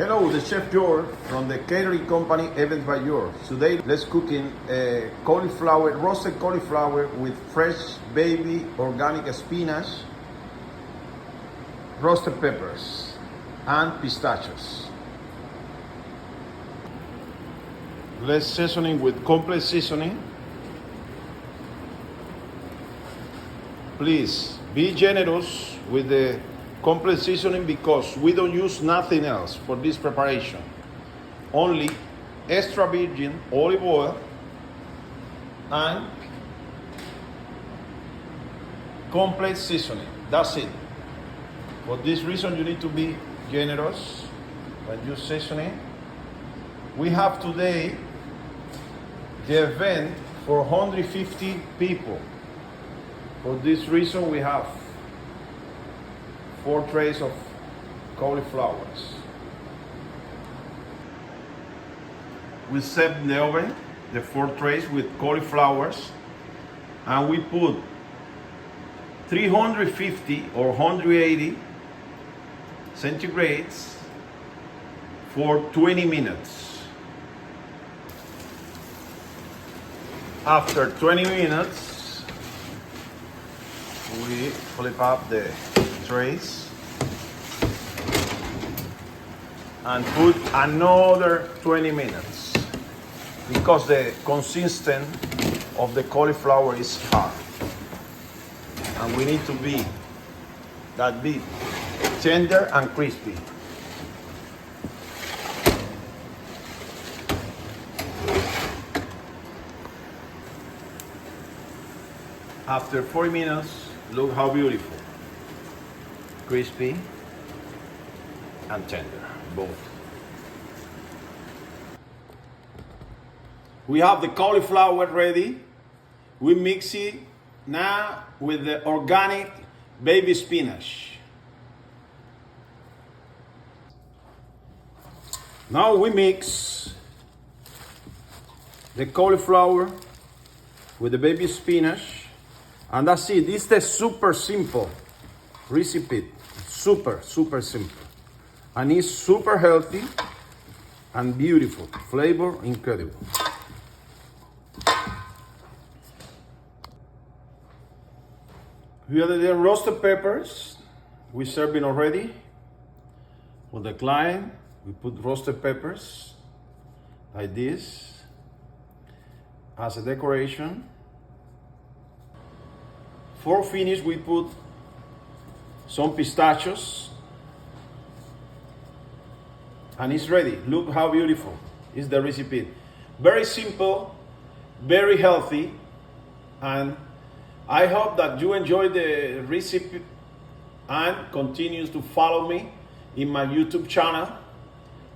Hello, the Chef George from the catering company Events by Yours. Today, let's cooking cauliflower, roasted cauliflower with fresh baby organic spinach, roasted peppers, and pistachios. Let's seasoning with complex seasoning. Please be generous with the complex seasoning because we don't use nothing else for this preparation. Only extra virgin olive oil and complex seasoning. That's it. For this reason, you need to be generous when you seasoning. We have today the event for 150 people. For this reason, we have 4 trays of cauliflowers. We set in the oven the 4 trays with cauliflowers, and we put 350 or 180 centigrades for 20 minutes. After 20 minutes, we flip up the trays and put another 20 minutes because the consistency of the cauliflower is hard and we need to be that big, tender and crispy. After 40 minutes, look how beautiful. Crispy and tender, both. We have the cauliflower ready. We mix it now with the organic baby spinach. Now we mix the cauliflower with the baby spinach, and that's it. It's the super simple recipe. Super simple, and it's super healthy and beautiful. Flavor incredible. Here are the roasted peppers. We serving already for the client. We put roasted peppers like this as a decoration. For finish, we put some pistachios, and it's ready. Look how beautiful is the recipe. Very simple, very healthy, and I hope that you enjoy the recipe and continue to follow me in my YouTube channel.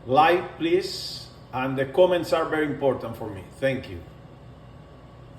Like, please, and the comments are very important for me. Thank you.